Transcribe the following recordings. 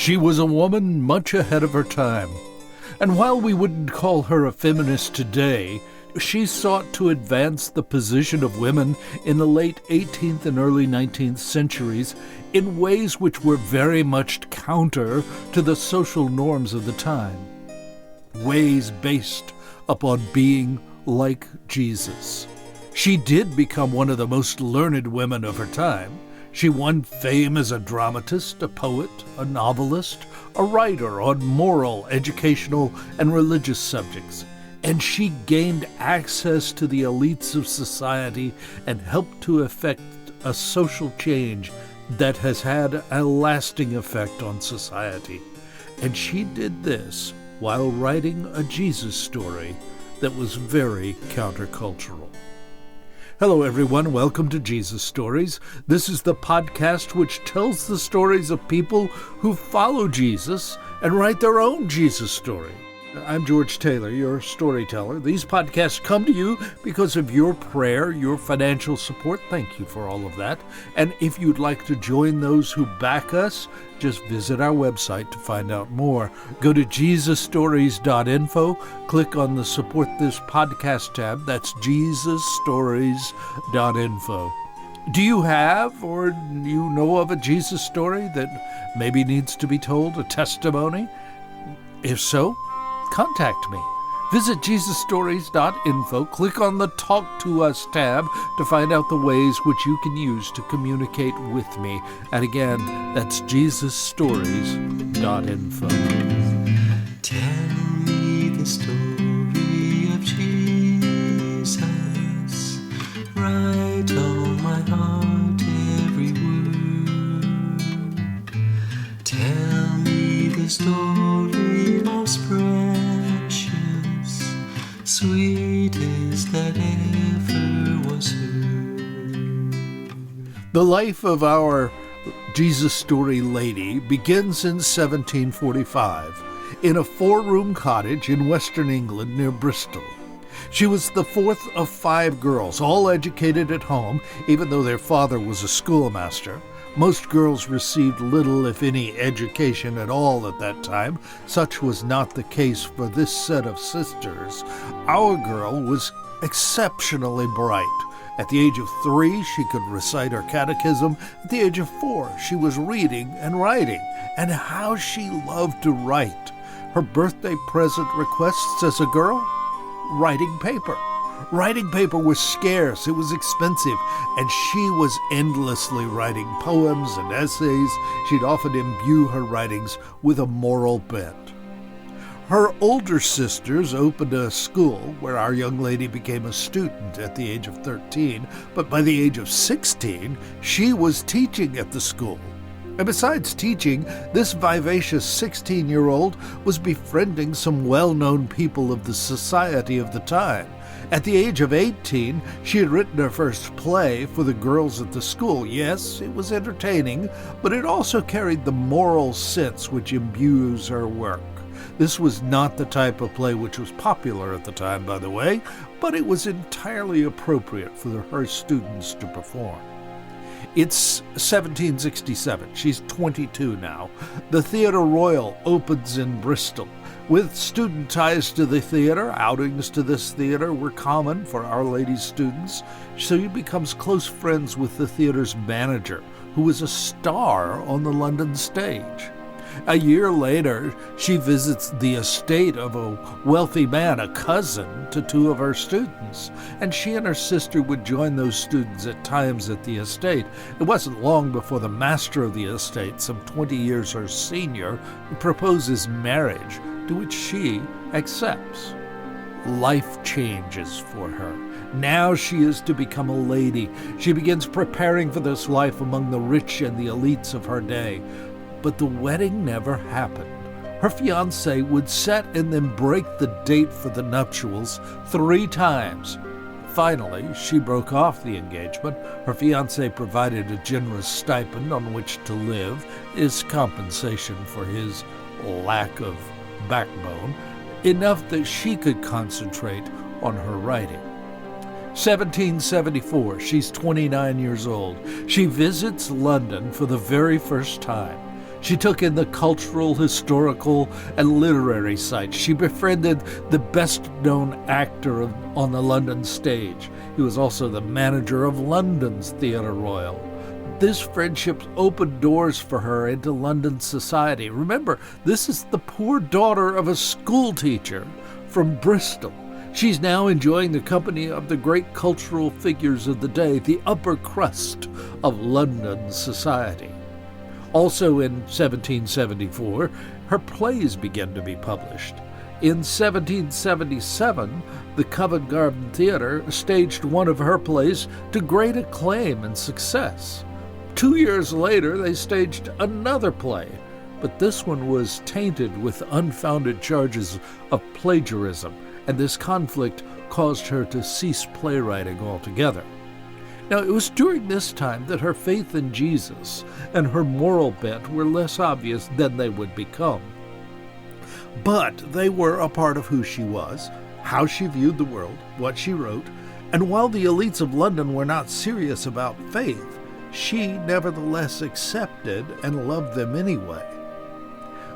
She was a woman much ahead of her time. And while we wouldn't call her a feminist today, she sought to advance the position of women in the late 18th and early 19th centuries in ways which were very much counter to the social norms of the time. Ways based upon being like Jesus. She did become one of the most learned women of her time. She won fame as a dramatist, a poet, a novelist, a writer on moral, educational, and religious subjects. And she gained access to the elites of society and helped to effect a social change that has had a lasting effect on society. And she did this while writing a Jesus story that was very countercultural. Hello everyone, welcome to Jesus Stories. This is the podcast which tells the stories of people who follow Jesus and write their own Jesus story. I'm George Taylor, your storyteller. These podcasts come to you because of your prayer, your financial support. Thank you for all of that. And if you'd like to join those who back us, just visit our website to find out more. Go to jesusstories.info, click on the Support This Podcast tab. That's jesusstories.info. Do you have or you know of a Jesus story that maybe needs to be told, a testimony? If so, contact me. Visit jesusstories.info, click on the Talk to Us tab to find out the ways which you can use to communicate with me. And again, that's jesusstories.info. Tell me the story of Jesus. Write on my heart every word. Tell me the story most precious, sweetest that ever was heard. The life of our Jesus story lady begins in 1745 in a 4-room cottage in western England near Bristol. She was the fourth of 5 girls, all educated at home, even though their father was a schoolmaster. Most girls received little, if any, education at all at that time. Such was not the case for this set of sisters. Our girl was exceptionally bright. At the age of 3, she could recite her catechism. At the age of 4, she was reading and writing. And how she loved to write. Her birthday present requests as a girl? Writing paper. Writing paper was scarce, it was expensive, and she was endlessly writing poems and essays. She'd often imbue her writings with a moral bent. Her older sisters opened a school where our young lady became a student at the age of 13, but by the age of 16, she was teaching at the school. And besides teaching, this vivacious 16-year-old was befriending some well-known people of the society of the time. At the age of 18, she had written her first play for the girls at the school. Yes, it was entertaining, but it also carried the moral sense which imbues her work. This was not the type of play which was popular at the time, by the way, but it was entirely appropriate for her students to perform. It's 1767. She's 22 now. The Theatre Royal opens in Bristol. With student ties to the theater, outings to this theater were common for Our Lady's students. She becomes close friends with the theater's manager, who was a star on the London stage. A year later, she visits the estate of a wealthy man, a cousin to 2 of her students, and she and her sister would join those students at times at the estate. It wasn't long before the master of the estate, some 20 years her senior, proposes marriage, to which she accepts. Life changes for her. Now she is to become a lady. She begins preparing for this life among the rich and the elites of her day. But the wedding never happened. Her fiancé would set and then break the date for the nuptials 3 times. Finally, she broke off the engagement. Her fiancé provided a generous stipend on which to live as compensation for his lack of backbone, enough that she could concentrate on her writing. 1774, she's 29 years old. She visits London for the very first time. She took in the cultural, historical, and literary sites. She befriended the best-known actor on the London stage. He was also the manager of London's Theatre Royal. This friendship opened doors for her into London society. Remember, this is the poor daughter of a school teacher from Bristol. She's now enjoying the company of the great cultural figures of the day, the upper crust of London society. Also in 1774, her plays began to be published. In 1777, the Covent Garden Theatre staged one of her plays to great acclaim and success. 2 years later, they staged another play, but this one was tainted with unfounded charges of plagiarism, and this conflict caused her to cease playwriting altogether. Now, it was during this time that her faith in Jesus and her moral bent were less obvious than they would become. But they were a part of who she was, how she viewed the world, what she wrote, and while the elites of London were not serious about faith, she nevertheless accepted and loved them anyway.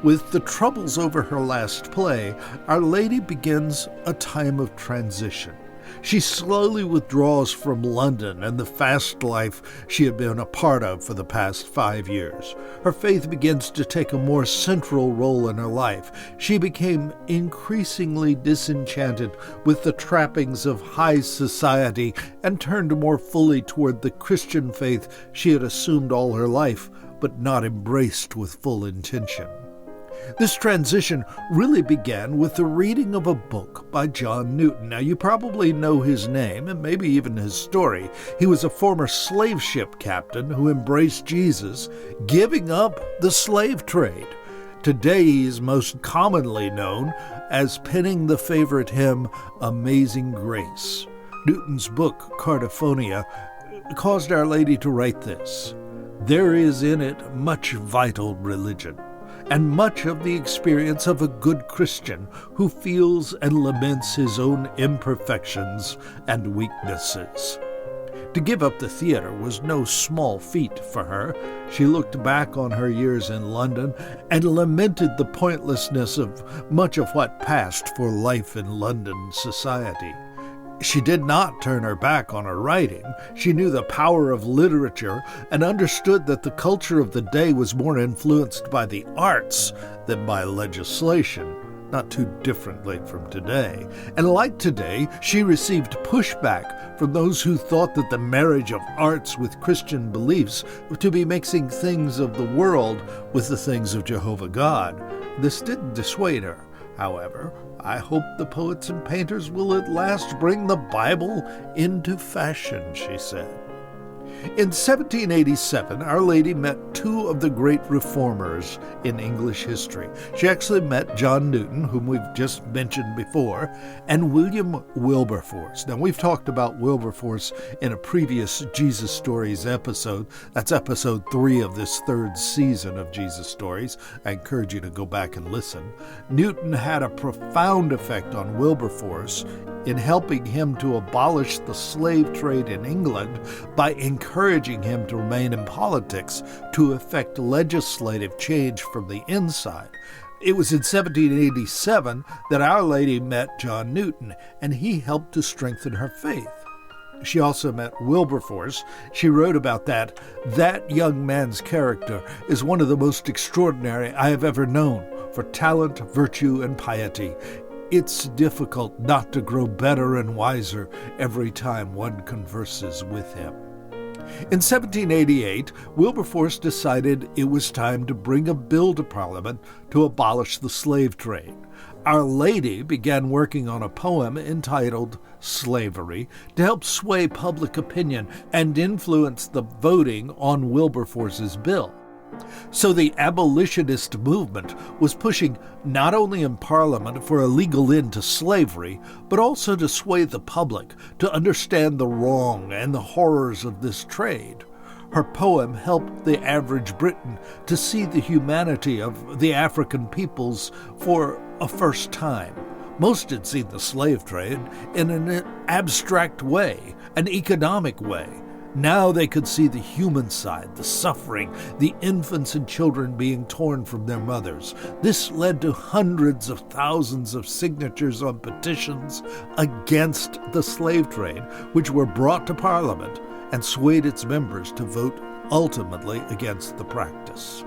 With the troubles over her last play, Our Lady begins a time of transition. She slowly withdraws from London and the fast life she had been a part of for the past 5 years. Her faith begins to take a more central role in her life. She became increasingly disenchanted with the trappings of high society and turned more fully toward the Christian faith she had assumed all her life, but not embraced with full intention. This transition really began with the reading of a book by John Newton. Now, you probably know his name and maybe even his story. He was a former slave ship captain who embraced Jesus, giving up the slave trade. Today, he is most commonly known as penning the favorite hymn, Amazing Grace. Newton's book, Cardiphonia, caused Our Lady to write this: "There is in it much vital religion, and much of the experience of a good Christian who feels and laments his own imperfections and weaknesses." To give up the theater was no small feat for her. She looked back on her years in London and lamented the pointlessness of much of what passed for life in London society. She did not turn her back on her writing. She knew the power of literature and understood that the culture of the day was more influenced by the arts than by legislation, not too differently from today. And like today, she received pushback from those who thought that the marriage of arts with Christian beliefs were to be mixing things of the world with the things of Jehovah God. This didn't dissuade her, however. I hope the poets and painters will at last bring the Bible into fashion, she said. In 1787, Our Lady met two of the great reformers in English history. She actually met John Newton, whom we've just mentioned before, and William Wilberforce. Now, we've talked about Wilberforce in a previous Jesus Stories episode. That's episode 3 of this 3rd season of Jesus Stories. I encourage you to go back and listen. Newton had a profound effect on Wilberforce in helping him to abolish the slave trade in England by encouraging him to remain in politics to effect legislative change from the inside. It was in 1787 that Our Lady met John Newton, and he helped to strengthen her faith. She also met Wilberforce. She wrote about that. "That young man's character is one of the most extraordinary I have ever known for talent, virtue, and piety. It's difficult not to grow better and wiser every time one converses with him." In 1788, Wilberforce decided it was time to bring a bill to Parliament to abolish the slave trade. Our Lady began working on a poem entitled Slavery to help sway public opinion and influence the voting on Wilberforce's bill. So the abolitionist movement was pushing not only in Parliament for a legal end to slavery, but also to sway the public to understand the wrong and the horrors of this trade. Her poem helped the average Briton to see the humanity of the African peoples for a first time. Most had seen the slave trade in an abstract way, an economic way. Now they could see the human side, the suffering, the infants and children being torn from their mothers. This led to hundreds of thousands of signatures on petitions against the slave trade, which were brought to Parliament and swayed its members to vote ultimately against the practice.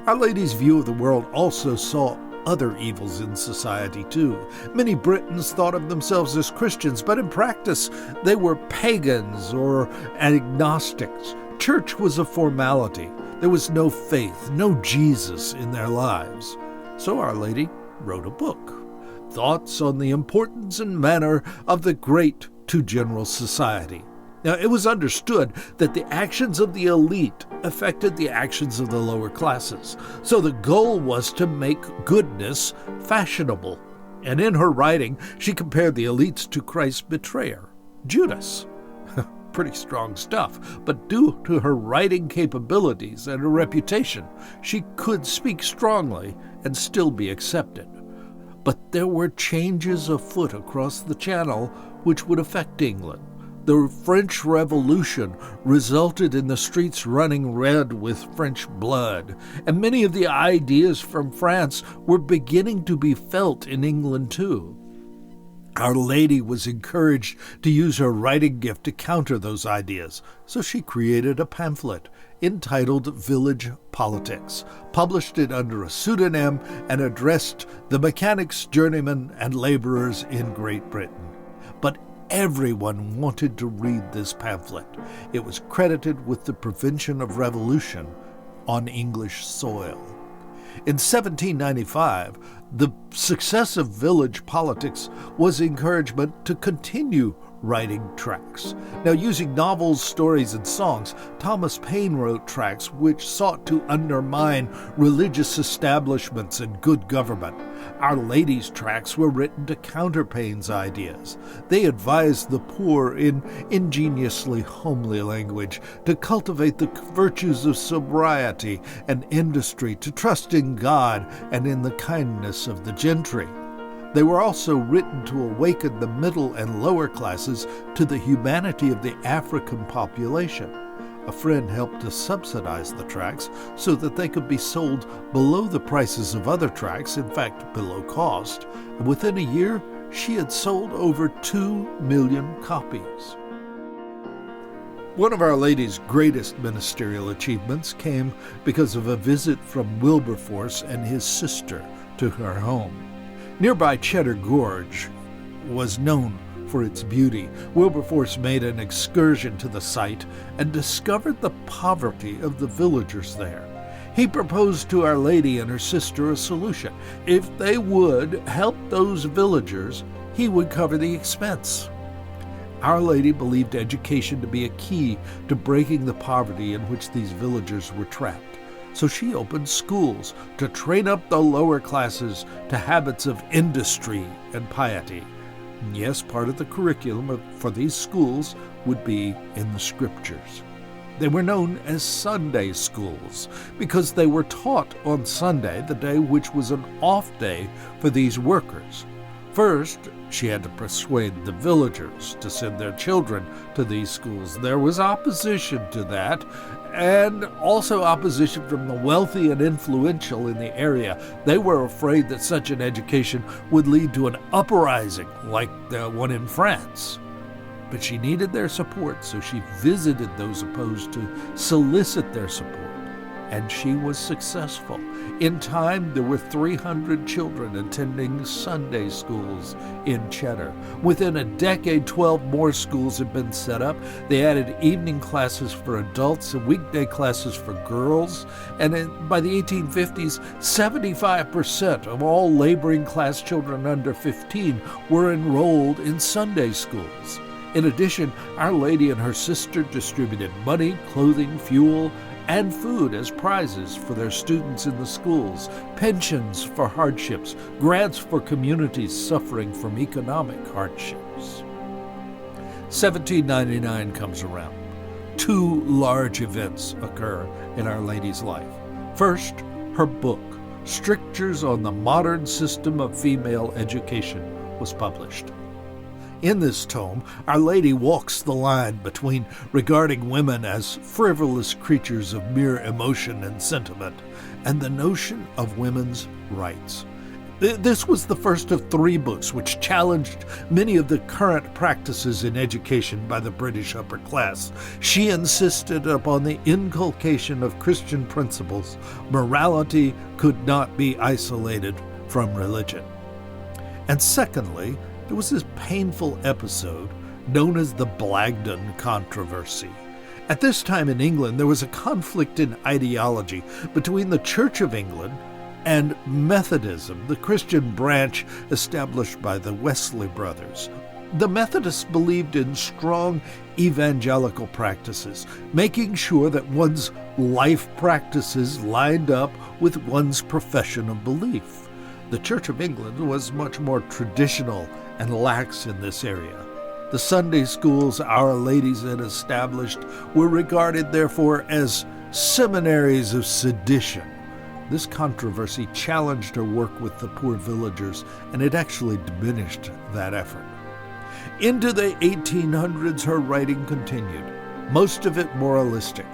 Our Lady's view of the world also saw other evils in society too. Many Britons thought of themselves as Christians, but in practice they were pagans or agnostics. Church was a formality. There was no faith, no Jesus in their lives. So Our Lady wrote a book, Thoughts on the Importance and Manner of the Great to General Society. Now, it was understood that the actions of the elite affected the actions of the lower classes. So the goal was to make goodness fashionable. And in her writing, she compared the elites to Christ's betrayer, Judas. Pretty strong stuff, but due to her writing capabilities and her reputation, she could speak strongly and still be accepted. But there were changes afoot across the Channel which would affect England. The French Revolution resulted in the streets running red with French blood, and many of the ideas from France were beginning to be felt in England too. Our Lady was encouraged to use her writing gift to counter those ideas, so she created a pamphlet entitled Village Politics, published it under a pseudonym, and addressed the mechanics, journeymen, and laborers in Great Britain. But everyone wanted to read this pamphlet. It was credited with the prevention of revolution on English soil. In 1795, the success of Village Politics was encouragement to continue writing tracts. Now, using novels, stories, and songs, Thomas Paine wrote tracts which sought to undermine religious establishments and good government. Our Lady's tracts were written to counter Paine's ideas. They advised the poor in ingeniously homely language to cultivate the virtues of sobriety and industry, to trust in God and in the kindness of the gentry. They were also written to awaken the middle and lower classes to the humanity of the African population. A friend helped to subsidize the tracts so that they could be sold below the prices of other tracts, in fact, below cost. And within a year, she had sold over 2 million copies. One of Our Lady's greatest ministerial achievements came because of a visit from Wilberforce and his sister to her home. Nearby Cheddar Gorge was known for its beauty. Wilberforce made an excursion to the site and discovered the poverty of the villagers there. He proposed to Our Lady and her sister a solution. If they would help those villagers, he would cover the expense. Our Lady believed education to be a key to breaking the poverty in which these villagers were trapped. So she opened schools to train up the lower classes to habits of industry and piety. Yes, part of the curriculum for these schools would be in the scriptures. They were known as Sunday schools because they were taught on Sunday, the day which was an off day for these workers. First, she had to persuade the villagers to send their children to these schools. There was opposition to that, and also opposition from the wealthy and influential in the area. They were afraid that such an education would lead to an uprising like the one in France. But she needed their support, so she visited those opposed to solicit their support, and she was successful. In time, there were 300 children attending Sunday schools in Cheddar. Within a decade, 12 more schools had been set up. They added evening classes for adults and weekday classes for girls. And by the 1850s, 75% of all laboring class children under 15 were enrolled in Sunday schools. In addition, Our Lady and her sister distributed money, clothing, fuel, and food as prizes for their students in the schools, pensions for hardships, grants for communities suffering from economic hardships. 1799 comes around. 2 large events occur in Our Lady's life. First, her book, Strictures on the Modern System of Female Education, was published. In this tome, Our Lady walks the line between regarding women as frivolous creatures of mere emotion and sentiment and the notion of women's rights. This was the first of 3 books which challenged many of the current practices in education by the British upper class. She insisted upon the inculcation of Christian principles. Morality could not be isolated from religion. And secondly, there was this painful episode known as the Blagden Controversy. At this time in England, there was a conflict in ideology between the Church of England and Methodism, the Christian branch established by the Wesley brothers. The Methodists believed in strong evangelical practices, making sure that one's life practices lined up with one's profession of belief. The Church of England was much more traditional and lax in this area. The Sunday schools Our Ladies had established were regarded, therefore, as seminaries of sedition. This controversy challenged her work with the poor villagers, and it actually diminished that effort. Into the 1800s, her writing continued, most of it moralistic.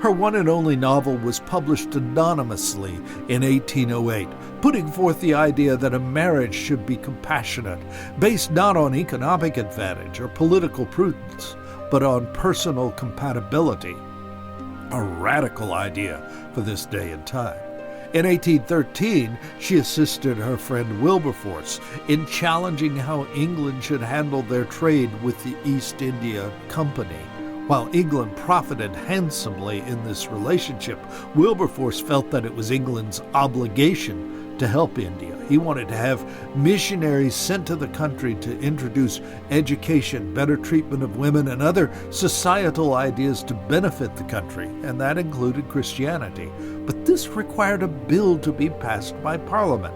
Her one and only novel was published anonymously in 1808, putting forth the idea that a marriage should be compassionate, based not on economic advantage or political prudence, but on personal compatibility. A radical idea for this day and time. In 1813, she assisted her friend Wilberforce in challenging how England should handle their trade with the East India Company. While England profited handsomely in this relationship, Wilberforce felt that it was England's obligation to help India. He wanted to have missionaries sent to the country to introduce education, better treatment of women, and other societal ideas to benefit the country, and that included Christianity. But this required a bill to be passed by Parliament.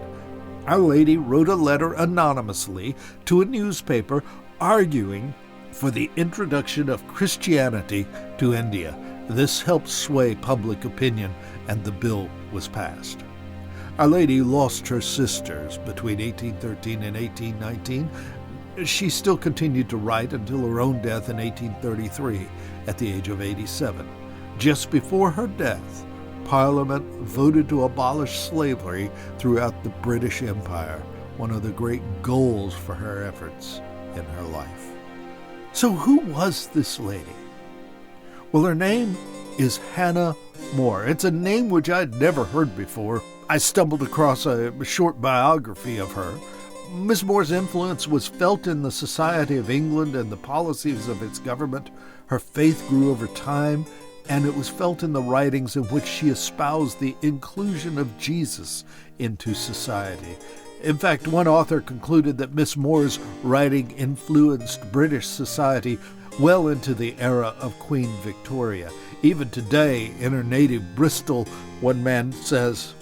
Our Lady wrote a letter anonymously to a newspaper arguing for the introduction of Christianity to India. This helped sway public opinion, and the bill was passed. Our Lady lost her sisters between 1813 and 1819. She still continued to write until her own death in 1833 at the age of 87. Just before her death, Parliament voted to abolish slavery throughout the British Empire, one of the great goals for her efforts in her life. So who was this lady? Well, her name is Hannah More. It's a name which I'd never heard before. I stumbled across a short biography of her. Miss More's influence was felt in the society of England and the policies of its government. Her faith grew over time, and it was felt in the writings in which she espoused the inclusion of Jesus into society. In fact, one author concluded that Miss More's writing influenced British society well into the era of Queen Victoria. Even today, in her native Bristol, one man says,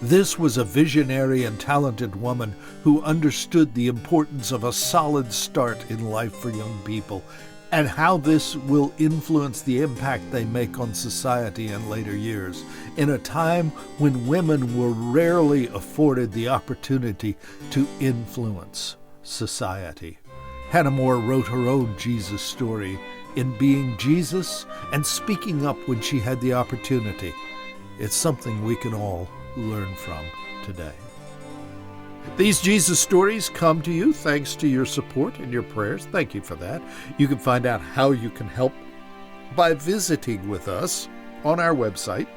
"This was a visionary and talented woman who understood the importance of a solid start in life for young people, and how this will influence the impact they make on society in later years, in a time when women were rarely afforded the opportunity to influence society." Hannah More wrote her own Jesus story in being Jesus and speaking up when she had the opportunity. It's something we can all learn from today. These Jesus stories come to you thanks to your support and your prayers. Thank you for that. You can find out how you can help by visiting with us on our website,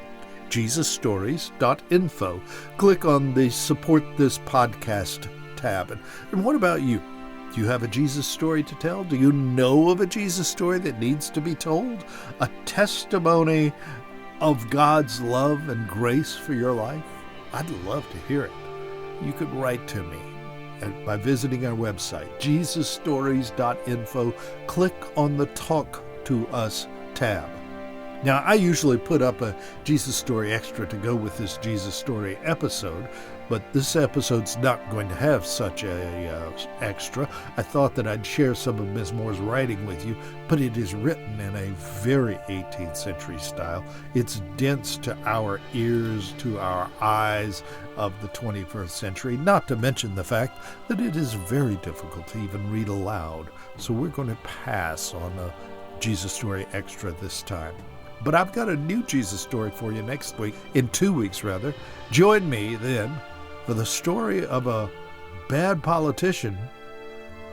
jesusstories.info. Click on the Support This Podcast tab. And what about you? Do you have a Jesus story to tell? Do you know of a Jesus story that needs to be told? A testimony of God's love and grace for your life? I'd love to hear it. You could write to me by visiting our website, jesusstories.info. Click on the Talk to Us tab. Now, I usually put up a Jesus Story Extra to go with this Jesus Story episode, but this episode's not going to have such a extra. I thought that I'd share some of Ms. Moore's writing with you, but it is written in a very 18th century style. It's dense to our ears, to our eyes of the 21st century, not to mention the fact that it is very difficult to even read aloud. So we're going to pass on the Jesus Story Extra this time. But I've got a new Jesus story for you next week, in 2 weeks rather. Join me then for the story of a bad politician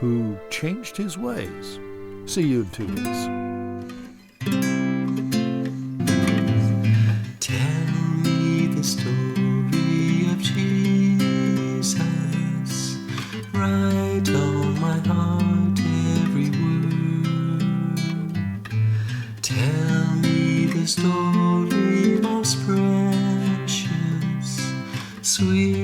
who changed his ways. See you in 2 weeks. Tell me the story of Jesus. Write on my heart every word. Tell me the story most precious, sweet.